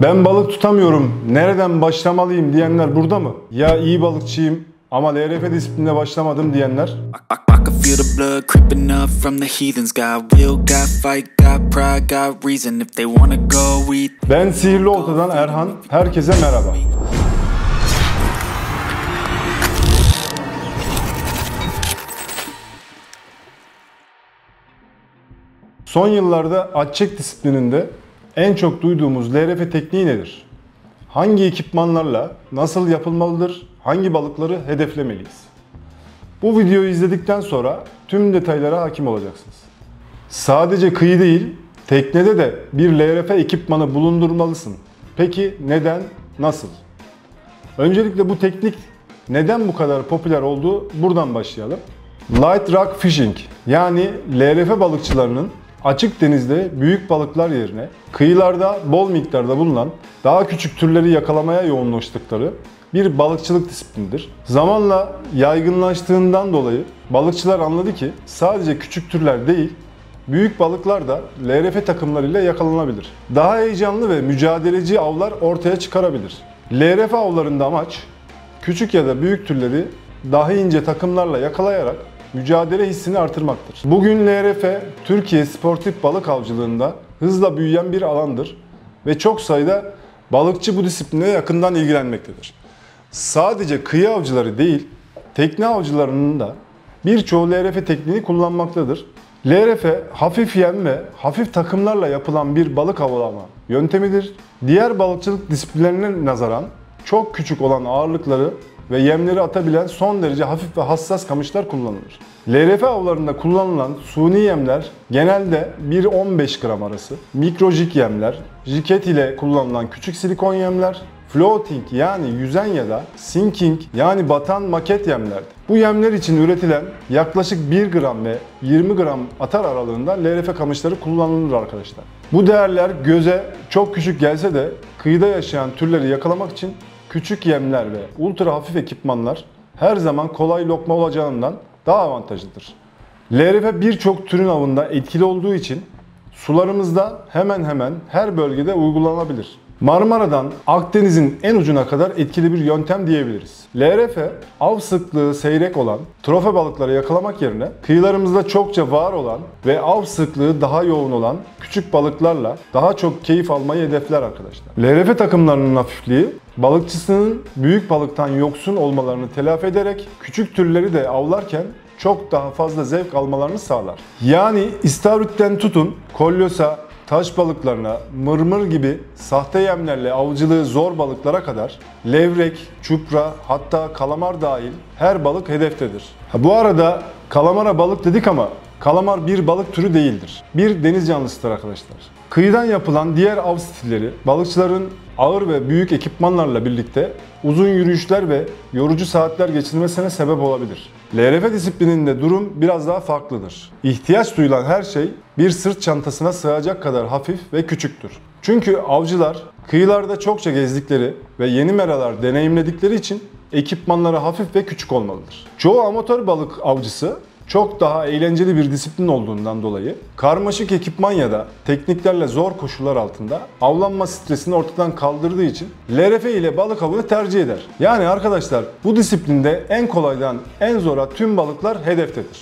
Ben balık tutamıyorum, nereden başlamalıyım diyenler burada mı? Ya iyi balıkçıyım ama LRF disiplinine başlamadım diyenler? I can feel the blood creeping up from the heathens. Got will, got fight, got pride, got reason. If they wanna go, we... Ben Sihirli Olta'dan Erhan, herkese merhaba. Son yıllarda atçek disiplininde en çok duyduğumuz LRF tekniği nedir? Hangi ekipmanlarla nasıl yapılmalıdır? Hangi balıkları hedeflemeliyiz? Bu videoyu izledikten sonra tüm detaylara hakim olacaksınız. Sadece kıyı değil, teknede de bir LRF ekipmanı bulundurmalısın. Peki neden, nasıl? Öncelikle bu teknik neden bu kadar popüler oldu? Buradan başlayalım. Light Rock Fishing, yani LRF balıkçılarının açık denizde büyük balıklar yerine kıyılarda bol miktarda bulunan daha küçük türleri yakalamaya yoğunlaştıkları bir balıkçılık disiplinidir. Zamanla yaygınlaştığından dolayı balıkçılar anladı ki sadece küçük türler değil, büyük balıklar da LRF takımlarıyla yakalanabilir. Daha heyecanlı ve mücadeleci avlar ortaya çıkarabilir. LRF avlarında amaç küçük ya da büyük türleri daha ince takımlarla yakalayarak mücadele hissini artırmaktır. Bugün LRF, Türkiye sportif balık avcılığında hızla büyüyen bir alandır ve çok sayıda balıkçı bu disipline yakından ilgilenmektedir. Sadece kıyı avcıları değil, tekne avcılarının da birçoğu LRF tekniğini kullanmaktadır. LRF, hafif yem ve hafif takımlarla yapılan bir balık avlama yöntemidir. Diğer balıkçılık disiplinlerine nazaran çok küçük olan ağırlıkları ve yemleri atabilen son derece hafif ve hassas kamışlar kullanılır. LRF avlarında kullanılan suni yemler genelde 1-15 gram arası, mikrojig yemler, jiket ile kullanılan küçük silikon yemler, floating yani yüzen ya da sinking yani batan maket yemlerdir. Bu yemler için üretilen yaklaşık 1 gram ve 20 gram atar aralığında LRF kamışları kullanılır arkadaşlar. Bu değerler göze çok küçük gelse de kıyıda yaşayan türleri yakalamak için küçük yemler ve ultra hafif ekipmanlar her zaman kolay lokma olacağından daha avantajlıdır. LRF birçok türün avında etkili olduğu için sularımızda hemen hemen her bölgede uygulanabilir. Marmara'dan Akdeniz'in en ucuna kadar etkili bir yöntem diyebiliriz. LRF, av sıklığı seyrek olan trofe balıkları yakalamak yerine kıyılarımızda çokça var olan ve av sıklığı daha yoğun olan küçük balıklarla daha çok keyif almayı hedefler arkadaşlar. LRF takımlarının hafifliği balıkçısının büyük balıktan yoksun olmalarını telafi ederek küçük türleri de avlarken çok daha fazla zevk almalarını sağlar. Yani istavritten tutun kolyosa, taş balıklarına, mırmır gibi sahte yemlerle avcılığı zor balıklara kadar levrek, çupra, hatta kalamar dahil her balık hedeftedir. Bu arada kalamara balık dedik ama kalamar bir balık türü değildir. Bir deniz canlısıdır arkadaşlar. Kıyıdan yapılan diğer av stilleri balıkçıların ağır ve büyük ekipmanlarla birlikte uzun yürüyüşler ve yorucu saatler geçirmesine sebep olabilir. LRF disiplininde durum biraz daha farklıdır. İhtiyaç duyulan her şey bir sırt çantasına sığacak kadar hafif ve küçüktür. Çünkü avcılar kıyılarda çokça gezdikleri ve yeni meralar deneyimledikleri için ekipmanları hafif ve küçük olmalıdır. Çoğu amatör balık avcısı çok daha eğlenceli bir disiplin olduğundan dolayı karmaşık ekipman ya da tekniklerle zor koşullar altında avlanma stresini ortadan kaldırdığı için LRF ile balık avını tercih eder. Yani arkadaşlar bu disiplinde en kolaydan en zora tüm balıklar hedeftedir.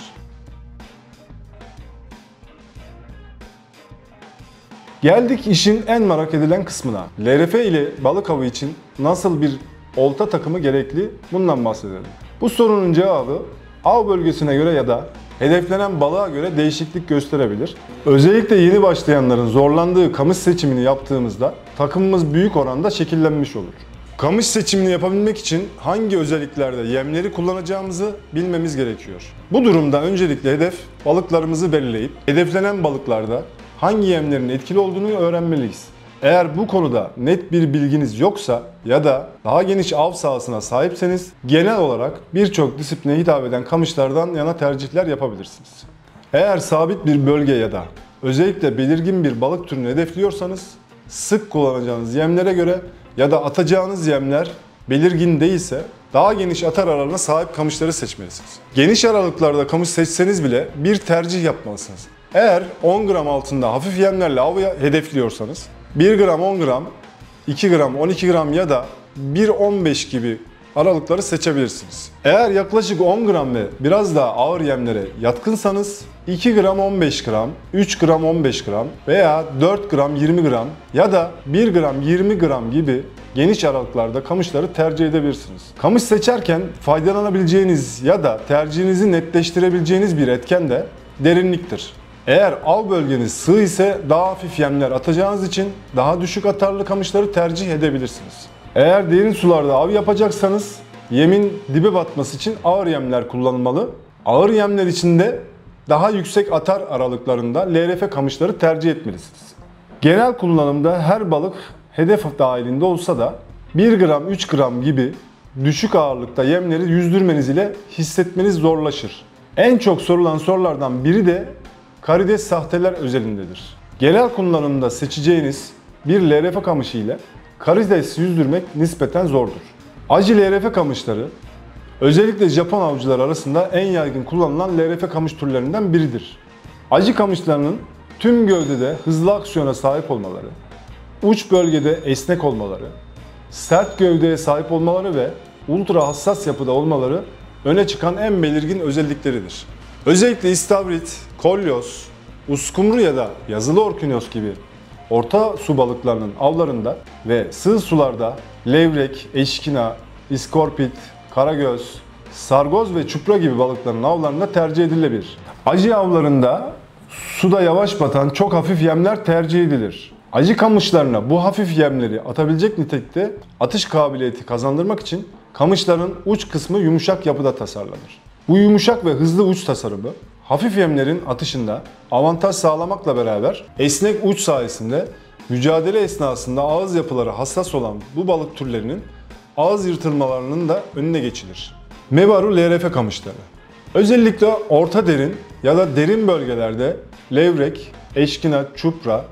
Geldik işin en merak edilen kısmına. LRF ile balık avı için nasıl bir olta takımı gerekli, bundan bahsedelim. Bu sorunun cevabı av bölgesine göre ya da hedeflenen balığa göre değişiklik gösterebilir. Özellikle yeni başlayanların zorlandığı kamış seçimini yaptığımızda takımımız büyük oranda şekillenmiş olur. Kamış seçimini yapabilmek için hangi özelliklerde yemleri kullanacağımızı bilmemiz gerekiyor. Bu durumda öncelikle hedef balıklarımızı belirleyip hedeflenen balıklarda hangi yemlerin etkili olduğunu öğrenmeliyiz. Eğer bu konuda net bir bilginiz yoksa ya da daha geniş av sahasına sahipseniz genel olarak birçok disipline hitap eden kamışlardan yana tercihler yapabilirsiniz. Eğer sabit bir bölge ya da özellikle belirgin bir balık türünü hedefliyorsanız sık kullanacağınız yemlere göre ya da atacağınız yemler belirgin değilse daha geniş atar aralığına sahip kamışları seçmelisiniz. Geniş aralıklarda kamış seçseniz bile bir tercih yapmalısınız. Eğer 10 gram altında hafif yemlerle av hedefliyorsanız 1 gram 10 gram 2 gram, 12 gram ya da 1-15 gibi aralıkları seçebilirsiniz. Eğer yaklaşık 10 gram ve biraz daha ağır yemlere yatkınsanız 2 gram 15 gram, 3 gram 15 gram veya 4 gram 20 gram ya da 1 gram 20 gram gibi geniş aralıklarda kamışları tercih edebilirsiniz. Kamış seçerken faydalanabileceğiniz ya da tercihinizi netleştirebileceğiniz bir etken de derinliktir. Eğer av bölgeniz sığ ise daha hafif yemler atacağınız için daha düşük atarlı kamışları tercih edebilirsiniz. Eğer derin sularda av yapacaksanız yemin dibe batması için ağır yemler kullanılmalı. Ağır yemler için de daha yüksek atar aralıklarında LRF kamışları tercih etmelisiniz. Genel kullanımda her balık hedef dahilinde olsa da 1 gram 3 gram gibi düşük ağırlıkta yemleri yüzdürmeniz ile hissetmeniz zorlaşır. En çok sorulan sorulardan biri de karides sahteler özelindedir. Genel kullanımda seçeceğiniz bir LRF kamışı ile karides yüzdürmek nispeten zordur. Aji LRF kamışları özellikle Japon avcılar arasında en yaygın kullanılan LRF kamış türlerinden biridir. Aji kamışlarının tüm gövdede hızlı aksiyona sahip olmaları, uç bölgede esnek olmaları, sert gövdeye sahip olmaları ve ultra hassas yapıda olmaları öne çıkan en belirgin özellikleridir. Özellikle istavrit, kolyoz, uskumru ya da yazılı orkinos gibi orta su balıklarının avlarında ve sığ sularda levrek, eşkina, iskorpit, karagöz, sargoz ve çupra gibi balıkların avlarında tercih edilebilir. Aji avlarında suda yavaş batan çok hafif yemler tercih edilir. Aji kamışlarına bu hafif yemleri atabilecek nitelikte atış kabiliyeti kazandırmak için kamışların uç kısmı yumuşak yapıda tasarlanır. Bu yumuşak ve hızlı uç tasarımı hafif yemlerin atışında avantaj sağlamakla beraber esnek uç sayesinde mücadele esnasında ağız yapıları hassas olan bu balık türlerinin ağız yırtılmalarının da önüne geçilir. Mebaru LRF kamışları. Özellikle orta derin ya da derin bölgelerde levrek, eşkina, çupra,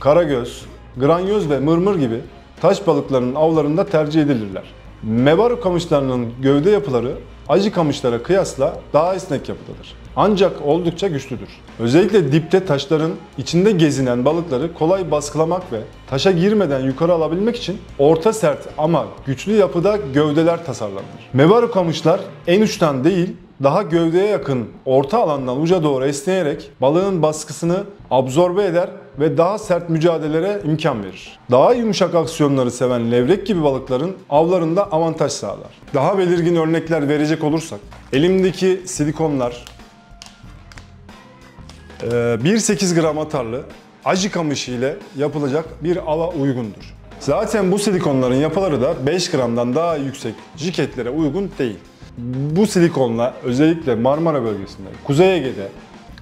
karagöz, granyoz ve mırmır gibi taş balıklarının avlarında tercih edilirler. Mebaru kamışlarının gövde yapıları aji kamışlara kıyasla daha esnek yapıdadır. Ancak oldukça güçlüdür. Özellikle dipte taşların içinde gezinen balıkları kolay baskılamak ve taşa girmeden yukarı alabilmek için orta sert ama güçlü yapıda gövdeler tasarlanır. Mebaru kamışlar en uçtan değil, daha gövdeye yakın orta alandan uca doğru esneyerek balığın baskısını absorbe eder ve daha sert mücadelelere imkan verir. Daha yumuşak aksiyonları seven levrek gibi balıkların avlarında avantaj sağlar. Daha belirgin örnekler verecek olursak, elimdeki silikonlar 1,8 gram atarlı aji kamışı ile yapılacak bir ava uygundur. Zaten bu silikonların yapıları da 5 gramdan daha yüksek jiketlere uygun değil. Bu silikonla özellikle Marmara bölgesinde, Kuzey Ege'de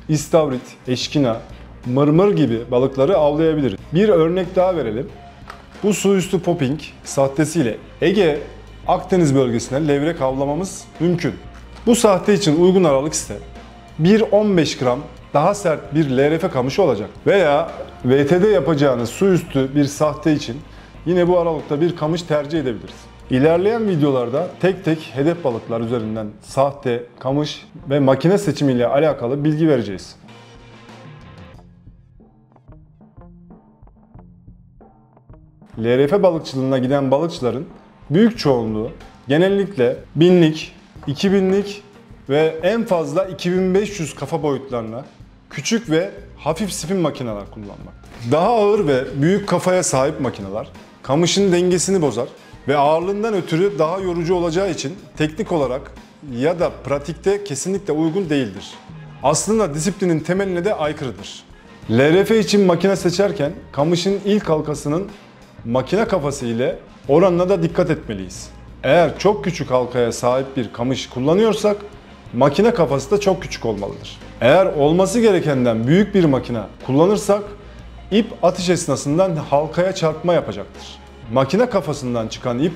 istavrit, eşkina, mırmır gibi balıkları avlayabiliriz. Bir örnek daha verelim. Bu su üstü popping sahtesiyle Ege, Akdeniz bölgesine levrek avlamamız mümkün. Bu sahte için uygun aralık ise 1-15 gram daha sert bir LRF kamışı olacak. Veya VT'de yapacağınız su üstü bir sahte için yine bu aralıkta bir kamış tercih edebiliriz. İlerleyen videolarda tek tek hedef balıklar üzerinden sahte, kamış ve makine seçimiyle alakalı bilgi vereceğiz. LRF balıkçılığına giden balıkçıların büyük çoğunluğu genellikle 1000'lik, 2000'lik ve en fazla 2500 kafa boyutlarına küçük ve hafif spin makineler kullanmak. Daha ağır ve büyük kafaya sahip makineler kamışın dengesini bozar ve ağırlığından ötürü daha yorucu olacağı için teknik olarak ya da pratikte kesinlikle uygun değildir. Aslında disiplinin temeline de aykırıdır. LRF için makine seçerken kamışın ilk halkasının makine kafası ile oranına da dikkat etmeliyiz. Eğer çok küçük halkaya sahip bir kamış kullanıyorsak makine kafası da çok küçük olmalıdır. Eğer olması gerekenden büyük bir makine kullanırsak ip atış esnasında halkaya çarpma yapacaktır. Makine kafasından çıkan ip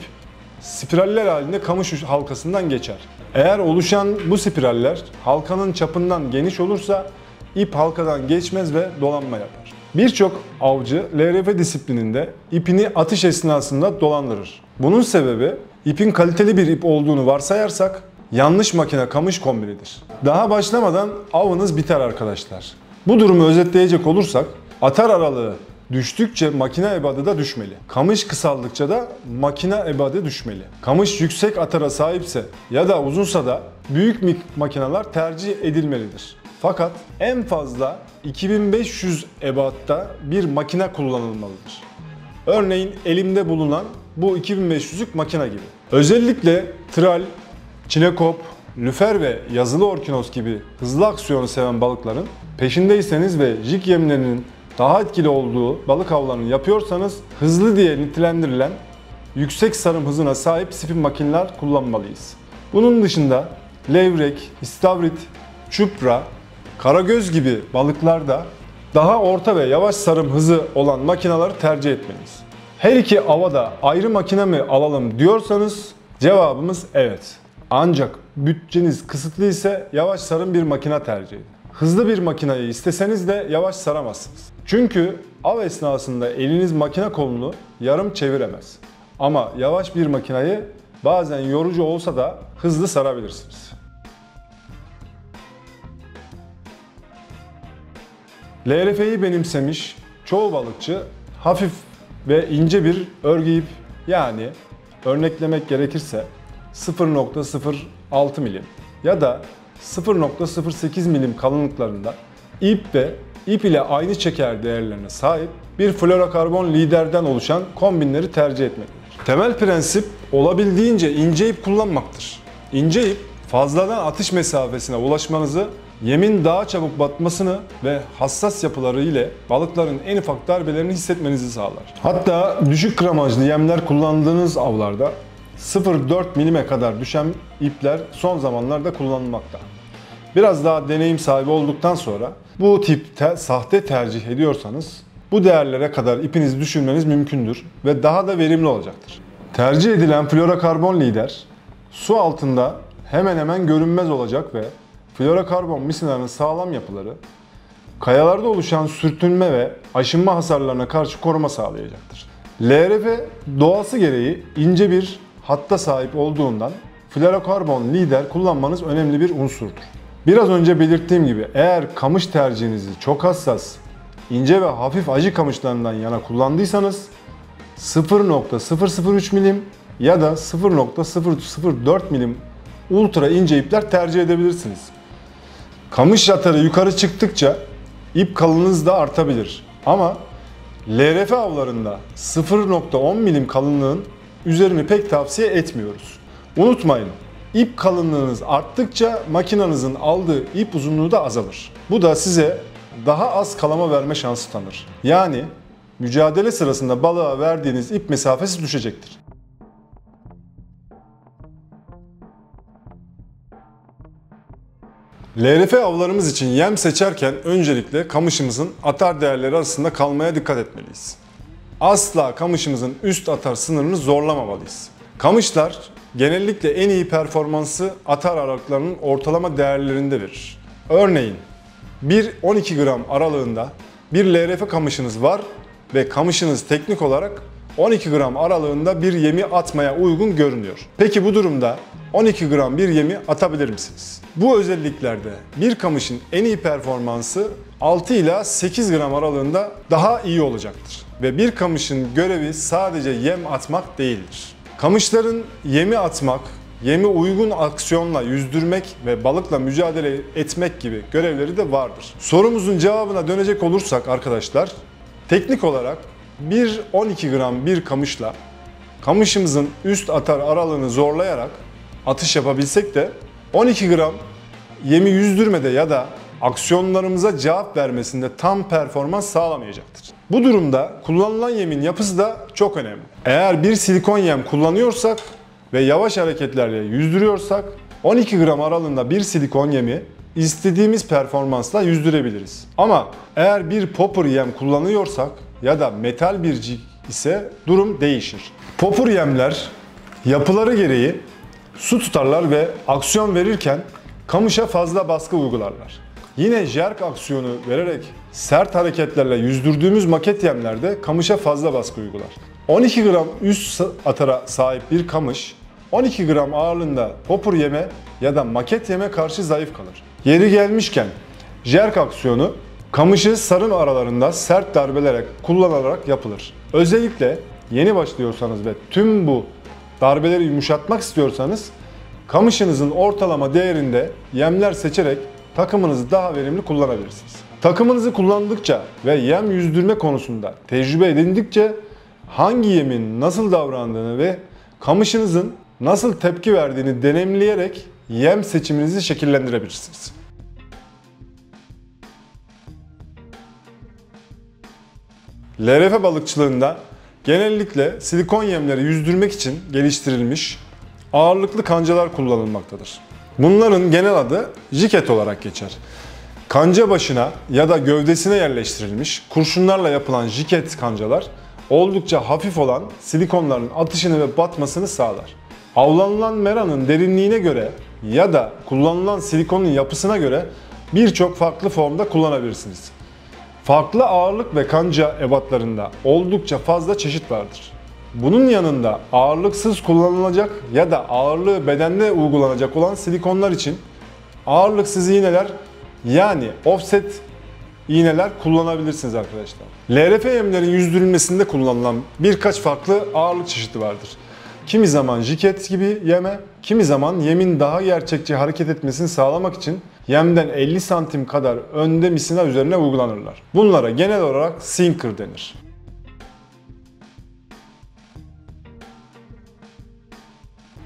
spiraller halinde kamış halkasından geçer. Eğer oluşan bu spiraller halkanın çapından geniş olursa ip halkadan geçmez ve dolanma yapar. Birçok avcı LRF disiplininde ipini atış esnasında dolandırır. Bunun sebebi ipin kaliteli bir ip olduğunu varsayarsak yanlış makine kamış kombinidir. Daha başlamadan avınız biter arkadaşlar. Bu durumu özetleyecek olursak atar aralığı düştükçe makine ebadı da düşmeli. Kamış kısaldıkça da makine ebadı düşmeli. Kamış yüksek atara sahipse ya da uzunsa da büyük makineler tercih edilmelidir. Fakat en fazla 2500 ebatta bir makine kullanılmalıdır. Örneğin elimde bulunan bu 2500'lük makine gibi. Özellikle tral, çinekop, lüfer ve yazılı orkinos gibi hızlı aksiyonu seven balıkların peşindeyseniz ve jig yemlerinin daha etkili olduğu balık avlarını yapıyorsanız hızlı diye nitelendirilen yüksek sarım hızına sahip spin makineler kullanmalıyız. Bunun dışında levrek, istavrit, çupra, karagöz gibi balıklarda daha orta ve yavaş sarım hızı olan makineleri tercih etmeliyiz. Her iki ava da ayrı makine mi alalım diyorsanız cevabımız evet. Ancak bütçeniz kısıtlı ise yavaş sarım bir makine tercih edin. Hızlı bir makineyi isteseniz de yavaş saramazsınız. Çünkü av esnasında eliniz makine kolunu yarım çeviremez. Ama yavaş bir makineyi bazen yorucu olsa da hızlı sarabilirsiniz. LRF'yi benimsemiş çoğu balıkçı hafif ve ince bir örgü ip, yani örneklemek gerekirse 0.06 milim ya da 0.08 milim kalınlıklarında ip ve ip ile aynı çeker değerlerine sahip bir florokarbon liderden oluşan kombinleri tercih etmelidir. Temel prensip olabildiğince ince ip kullanmaktır. İnce ip fazladan atış mesafesine ulaşmanızı, yemin daha çabuk batmasını ve hassas yapıları ile balıkların en ufak darbelerini hissetmenizi sağlar. Hatta düşük gramajlı yemler kullandığınız avlarda 0.4 milime kadar düşen ipler son zamanlarda kullanılmakta. Biraz daha deneyim sahibi olduktan sonra bu tip sahte tercih ediyorsanız bu değerlere kadar ipinizi düşürmeniz mümkündür ve daha da verimli olacaktır. Tercih edilen florokarbon lider su altında hemen hemen görünmez olacak ve florokarbon misinaların sağlam yapıları kayalarda oluşan sürtünme ve aşınma hasarlarına karşı koruma sağlayacaktır. LRF doğası gereği ince bir hatta sahip olduğundan florokarbon lider kullanmanız önemli bir unsurdur. Biraz önce belirttiğim gibi eğer kamış tercihinizi çok hassas, ince ve hafif acı kamışlarından yana kullandıysanız 0.003 milim ya da 0.004 milim ultra ince ipler tercih edebilirsiniz. Kamış atarı yukarı çıktıkça ip kalınlığınız da artabilir. Ama LRF avlarında 0.10 milim kalınlığın üzerini pek tavsiye etmiyoruz. Unutmayın, ip kalınlığınız arttıkça makinenizin aldığı ip uzunluğu da azalır. Bu da size daha az kalama verme şansı tanır. Yani mücadele sırasında balığa verdiğiniz ip mesafesi düşecektir. LRF avlarımız için yem seçerken öncelikle kamışımızın atar değerleri arasında kalmaya dikkat etmeliyiz. Asla kamışımızın üst atar sınırını zorlamamalıyız. Kamışlar genellikle en iyi performansı atar aralıklarının ortalama değerlerinde verir. Örneğin 1-12 gram aralığında bir LRF kamışınız var ve kamışınız teknik olarak 12 gram aralığında bir yemi atmaya uygun görünüyor. Peki bu durumda 12 gram bir yemi atabilir misiniz? Bu özelliklerde bir kamışın en iyi performansı 6 ila 8 gram aralığında daha iyi olacaktır. Ve bir kamışın görevi sadece yem atmak değildir. Kamışların yemi atmak, yemi uygun aksiyonla yüzdürmek ve balıkla mücadele etmek gibi görevleri de vardır. Sorumuzun cevabına dönecek olursak arkadaşlar, teknik olarak 1-12 gram bir kamışla kamışımızın üst atar aralığını zorlayarak atış yapabilsek de 12 gram yemi yüzdürmede ya da aksiyonlarımıza cevap vermesinde tam performans sağlamayacaktır. Bu durumda kullanılan yemin yapısı da çok önemli. Eğer bir silikon yem kullanıyorsak ve yavaş hareketlerle yüzdürüyorsak 12 gram aralığında bir silikon yemi istediğimiz performansla yüzdürebiliriz. Ama eğer bir popper yem kullanıyorsak ya da metal bir jig ise durum değişir. Popper yemler yapıları gereği su tutarlar ve aksiyon verirken kamışa fazla baskı uygularlar. Yine jerk aksiyonu vererek sert hareketlerle yüzdürdüğümüz maket yemlerde kamışa fazla baskı uygular. 12 gram üst atara sahip bir kamış 12 gram ağırlığında popper yeme ya da maket yeme karşı zayıf kalır. Yeri gelmişken jerk aksiyonu Kamışı sarım aralarında sert darbelerek kullanılarak yapılır. Özellikle yeni başlıyorsanız ve tüm bu darbeleri yumuşatmak istiyorsanız kamışınızın ortalama değerinde yemler seçerek takımınızı daha verimli kullanabilirsiniz. Takımınızı kullandıkça ve yem yüzdürme konusunda tecrübe edindikçe hangi yemin nasıl davrandığını ve kamışınızın nasıl tepki verdiğini deneyimleyerek yem seçiminizi şekillendirebilirsiniz. LRF balıkçılığında genellikle silikon yemleri yüzdürmek için geliştirilmiş ağırlıklı kancalar kullanılmaktadır. Bunların genel adı jiket olarak geçer. Kanca başına ya da gövdesine yerleştirilmiş kurşunlarla yapılan jiket kancalar oldukça hafif olan silikonların atışını ve batmasını sağlar. Avlanılan meranın derinliğine göre ya da kullanılan silikonun yapısına göre birçok farklı formda kullanabilirsiniz. Farklı ağırlık ve kanca ebatlarında oldukça fazla çeşit vardır. Bunun yanında ağırlıksız kullanılacak ya da ağırlığı bedende uygulanacak olan silikonlar için ağırlıksız iğneler yani offset iğneler kullanabilirsiniz arkadaşlar. LRF yemlerin yüzdürülmesinde kullanılan birkaç farklı ağırlık çeşidi vardır. Kimi zaman jiket gibi yeme, kimi zaman yemin daha gerçekçi hareket etmesini sağlamak için yemden 50 santim kadar önde misina üzerine uygulanırlar. Bunlara genel olarak sinker denir.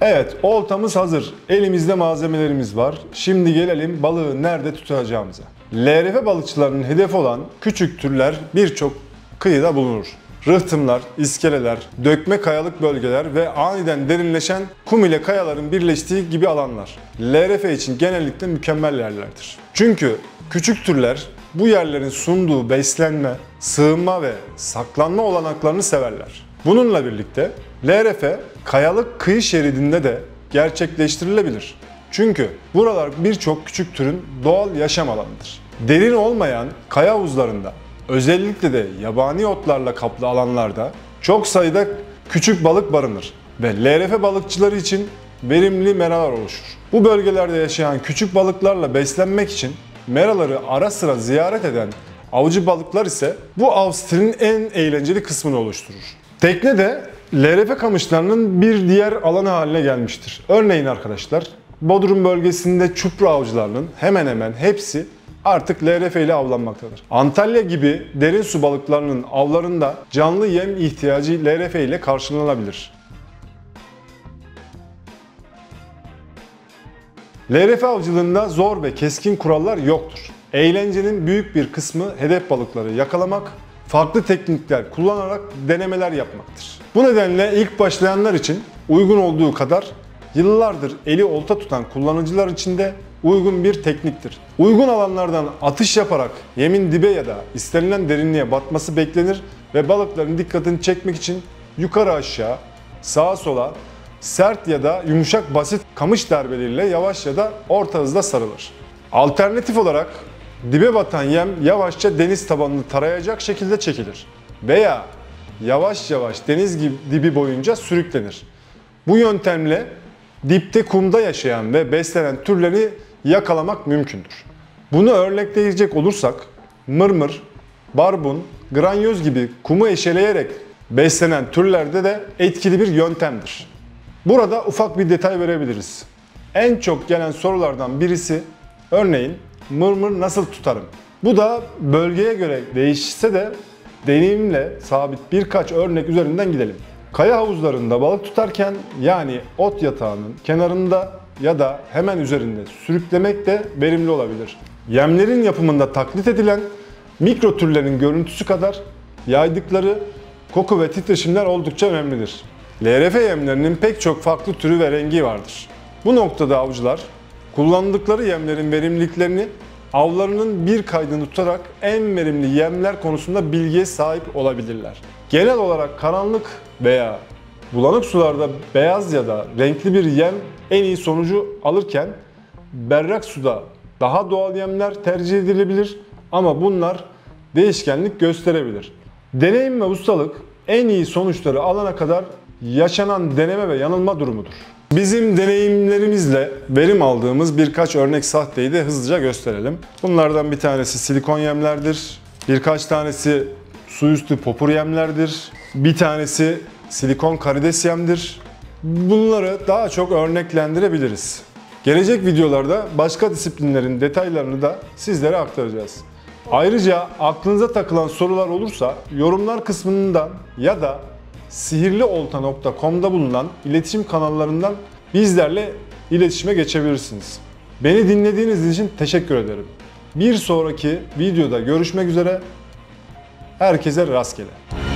Evet, oltamız hazır. Elimizde malzemelerimiz var. Şimdi gelelim balığı nerede tutacağımıza. LRF balıkçılarının hedefi olan küçük türler birçok kıyıda bulunur. Rıhtımlar, iskeleler, dökme kayalık bölgeler ve aniden derinleşen kum ile kayaların birleştiği gibi alanlar LRF için genellikle mükemmel yerlerdir. Çünkü küçük türler bu yerlerin sunduğu beslenme, sığınma ve saklanma olanaklarını severler. Bununla birlikte LRF kayalık kıyı şeridinde de gerçekleştirilebilir. Çünkü buralar birçok küçük türün doğal yaşam alanıdır. Derin olmayan kaya havuzlarında, özellikle de yabani otlarla kaplı alanlarda çok sayıda küçük balık barınır ve LRF balıkçıları için verimli meralar oluşur. Bu bölgelerde yaşayan küçük balıklarla beslenmek için meraları ara sıra ziyaret eden avcı balıklar ise bu av stilinin en eğlenceli kısmını oluşturur. Tekne de LRF kamışlarının bir diğer alanı haline gelmiştir. Örneğin arkadaşlar, Bodrum bölgesinde çupra avcılarının hemen hemen hepsi artık LRF ile avlanmaktadır. Antalya gibi derin su balıklarının avlarında canlı yem ihtiyacı LRF ile karşılanabilir. LRF avcılığında zor ve keskin kurallar yoktur. Eğlencenin büyük bir kısmı hedef balıkları yakalamak, farklı teknikler kullanarak denemeler yapmaktır. Bu nedenle ilk başlayanlar için uygun olduğu kadar yıllardır eli olta tutan kullanıcılar için de uygun bir tekniktir. Uygun alanlardan atış yaparak yemin dibe ya da istenilen derinliğe batması beklenir ve balıkların dikkatini çekmek için yukarı aşağı, sağa sola, sert ya da yumuşak basit kamış darbeleriyle yavaş ya da orta hızda sarılır. Alternatif olarak dibe batan yem yavaşça deniz tabanını tarayacak şekilde çekilir veya yavaş yavaş deniz dibi boyunca sürüklenir. Bu yöntemle dipte kumda yaşayan ve beslenen türleri yakalamak mümkündür. Bunu örnekleyecek olursak mırmır, barbun, granyoz gibi kumu eşeleyerek beslenen türlerde de etkili bir yöntemdir. Burada ufak bir detay verebiliriz. En çok gelen sorulardan birisi örneğin mırmır nasıl tutarım? Bu da bölgeye göre değişse de deneyimle sabit birkaç örnek üzerinden gidelim. Kaya havuzlarında balık tutarken yani ot yatağının kenarında ya da hemen üzerinde sürüklemek de verimli olabilir. Yemlerin yapımında taklit edilen mikro türlerin görüntüsü kadar yaydıkları koku ve titreşimler oldukça önemlidir. LRF yemlerinin pek çok farklı türü ve rengi vardır. Bu noktada avcılar kullandıkları yemlerin verimliliklerini avlarının bir kaydını tutarak en verimli yemler konusunda bilgiye sahip olabilirler. Genel olarak karanlık veya bulanık sularda beyaz ya da renkli bir yem en iyi sonucu alırken berrak suda daha doğal yemler tercih edilebilir ama bunlar değişkenlik gösterebilir. Deneyim ve ustalık en iyi sonuçları alana kadar yaşanan deneme ve yanılma durumudur. Bizim deneyimlerimizle verim aldığımız birkaç örnek sahteyi de hızlıca gösterelim. Bunlardan bir tanesi silikon yemlerdir. Birkaç tanesi su üstü popur yemlerdir. Bir tanesi silikon karides yemdir. Bunları daha çok örneklendirebiliriz. Gelecek videolarda başka disiplinlerin detaylarını da sizlere aktaracağız. Ayrıca aklınıza takılan sorular olursa yorumlar kısmından ya da sihirliolta.com'da bulunan iletişim kanallarından bizlerle iletişime geçebilirsiniz. Beni dinlediğiniz için teşekkür ederim. Bir sonraki videoda görüşmek üzere. Herkese rastgele.